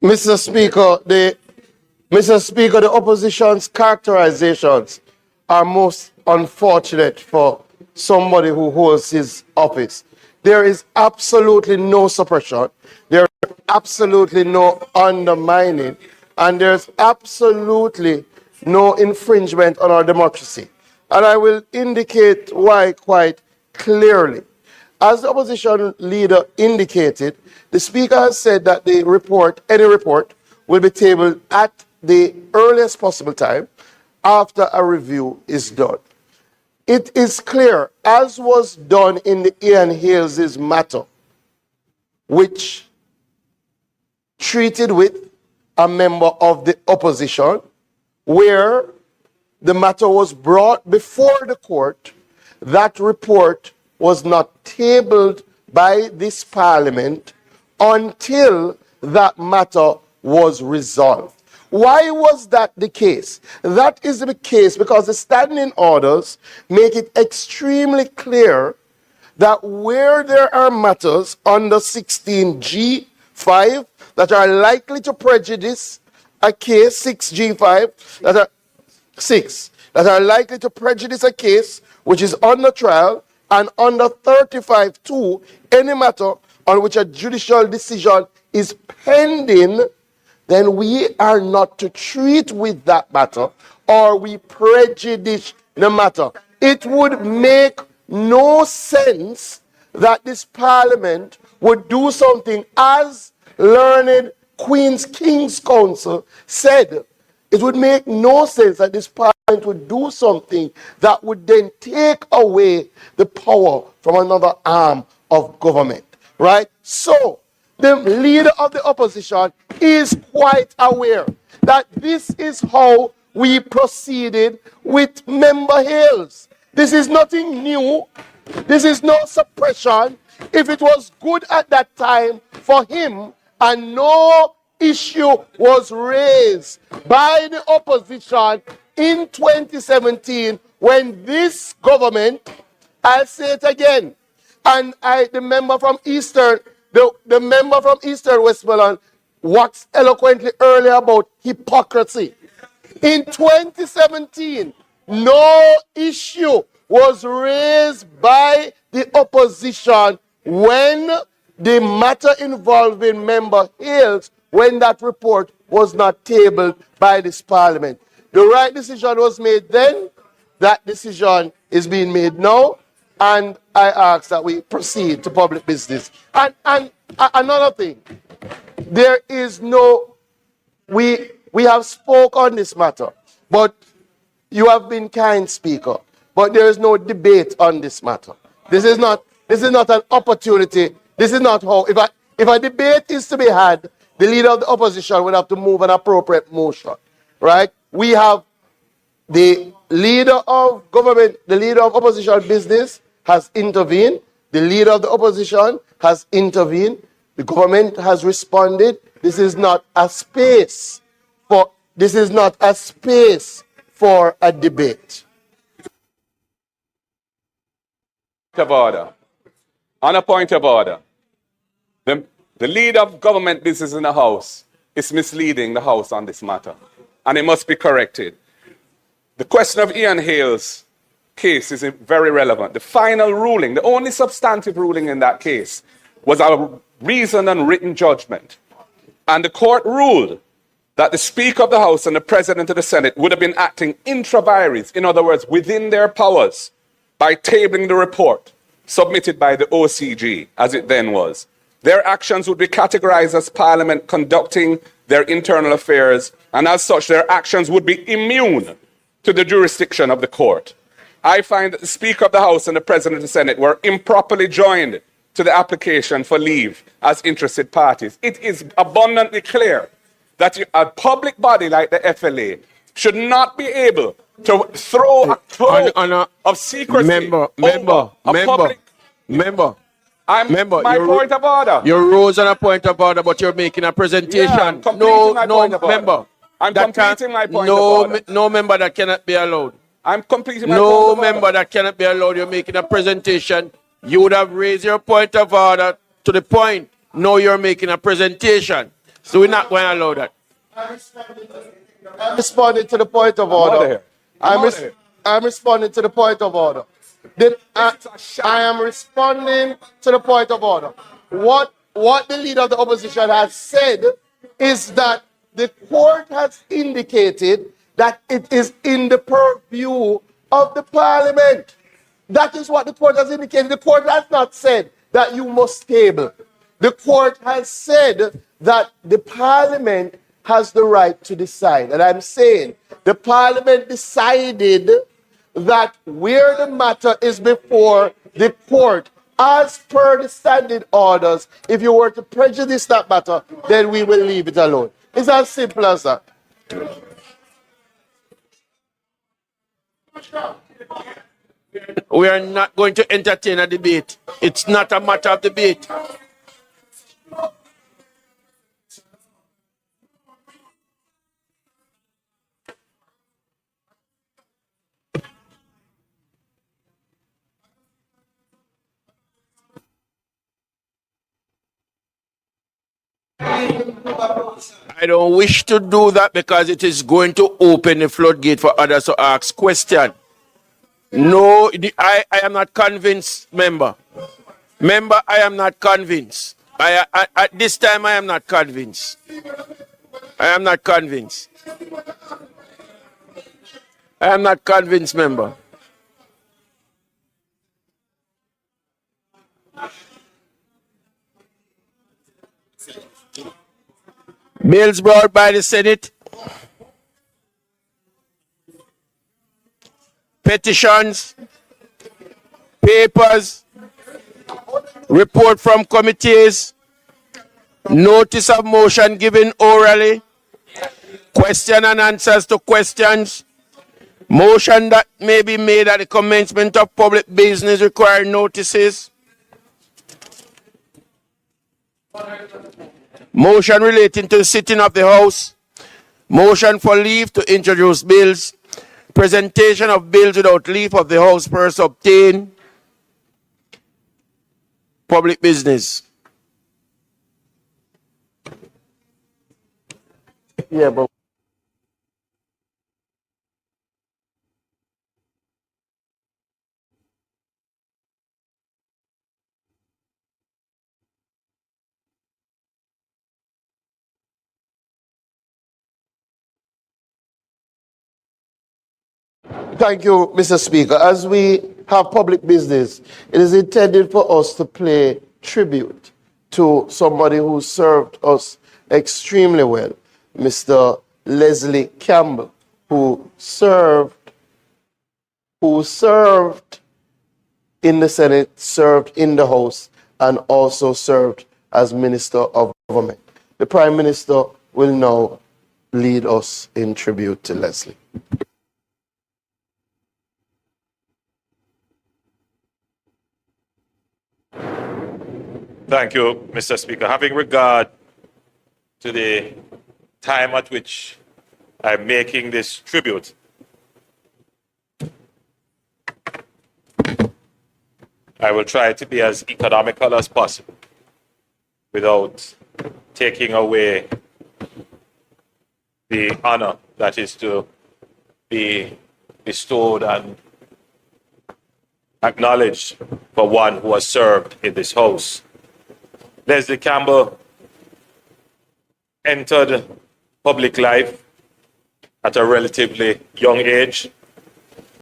Mr. Speaker, the opposition's characterizations are most unfortunate for somebody who holds his office. There is absolutely no suppression, there is absolutely no undermining, and there's absolutely no infringement on our democracy. And I will indicate why quite clearly. As the opposition leader indicated, the Speaker has said that the report, any report, will be tabled at the earliest possible time after a review is done. It is clear, as was done in the Ian Hales' matter, which treated with a member of the opposition, where the matter was brought before the court, that report was not tabled by this Parliament until that matter was resolved. Why was that the case? That is the case because the standing orders make it extremely clear that where there are matters under 16G5 that are likely to prejudice a case, 6G5, that are likely to prejudice a case which is under trial, and under 35(2), any matter on which a judicial decision is pending, then we are not to treat with that matter, or we prejudice the matter. It would make no sense that this Parliament would do something as learned King's Counsel said. It would make no sense that this Parliament would do something that would then take away the power from another arm of government, right? So, the leader of the opposition is quite aware that this is how we proceeded with Member Hales. This is nothing new. This is no suppression. If it was good at that time for him and no issue was raised by the opposition in 2017 when this government, I'll say it again, and the member from Eastern Westmoreland waxed eloquently earlier about hypocrisy. In 2017, no issue was raised by the opposition when the matter involving Member Hales, when that report was not tabled by this Parliament. The right decision was made then. That decision is being made now. And I ask that we proceed to public business. And another thing, there is no, we have spoke on this matter, but you have been kind, Speaker, but there is no debate on this matter. This is not an opportunity. This is not how, if a debate is to be had, the leader of the opposition would have to move an appropriate motion, right? We have the leader of government, the leader of opposition business has intervened. The leader of the opposition has intervened. The government has responded. This is not a space for a debate. Of order. On a point of order. The leader of government business in the House is misleading the House on this matter, and it must be corrected. The question of Ian Hales' case is very relevant. The final ruling, the only substantive ruling in that case, was a reasoned and written judgment. And the court ruled that the Speaker of the House and the President of the Senate would have been acting intra vires, in other words, within their powers, by tabling the report submitted by the OCG, as it then was. Their actions would be categorized as Parliament conducting their internal affairs, and as such, their actions would be immune to the jurisdiction of the court. I find that the Speaker of the House and the President of the Senate were improperly joined to the application for leave as interested parties. It is abundantly clear that a public body like the FLA should not be able to throw a cloak of secrecy over a public... My point of order. You rose on a point of order, but you're making a presentation. Yeah, I'm completing my point of order. Member. I'm completing my point of order. No member that cannot be allowed. I'm completing my point of order. No member that cannot be allowed. You're making a presentation. You would have raised your point of order to the point. Now you're making a presentation. So we're not going to allow that. I'm responding to the point of I'm outta order. here. I'm outta here. I'm responding to the point of order. I am responding to the point of order. What the leader of the opposition has said is that the court has indicated that it is in the purview of the parliament. That is what the court has indicated. The court has not said that you must table. The court has said that the parliament has the right to decide. And I'm saying the parliament decided that where the matter is before the court, as per the standing orders, if you were to prejudice that matter, then we will leave it alone. It's as simple as that. We are not going to entertain a debate. It's not a matter of debate. I don't wish to do that because it is going to open the floodgate for others to ask questions. No, I am not convinced, member. Member, I am not convinced. At this time, I am not convinced. I am not convinced. I am not convinced, member. Bills brought by the Senate. Petitions. Papers. Report from committees. Notice of motion given orally. Question and answers to questions. Motion that may be made at the commencement of public business requiring notices. Motion relating to the sitting of the House. Motion for leave to introduce bills. Presentation of bills without leave of the House first obtained. Public business. Yeah, but thank you, Mr. Speaker. As we have public business, it is intended for us to pay tribute to somebody who served us extremely well, Mr. Leslie Campbell, who served in the Senate, served in the House, and also served as Minister of Government. The Prime Minister will now lead us in tribute to Leslie. Thank you, Mr. Speaker. Having regard to the time at which I'm making this tribute, I will try to be as economical as possible without taking away the honor that is to be bestowed and acknowledged for one who has served in this House. Leslie Campbell entered public life at a relatively young age.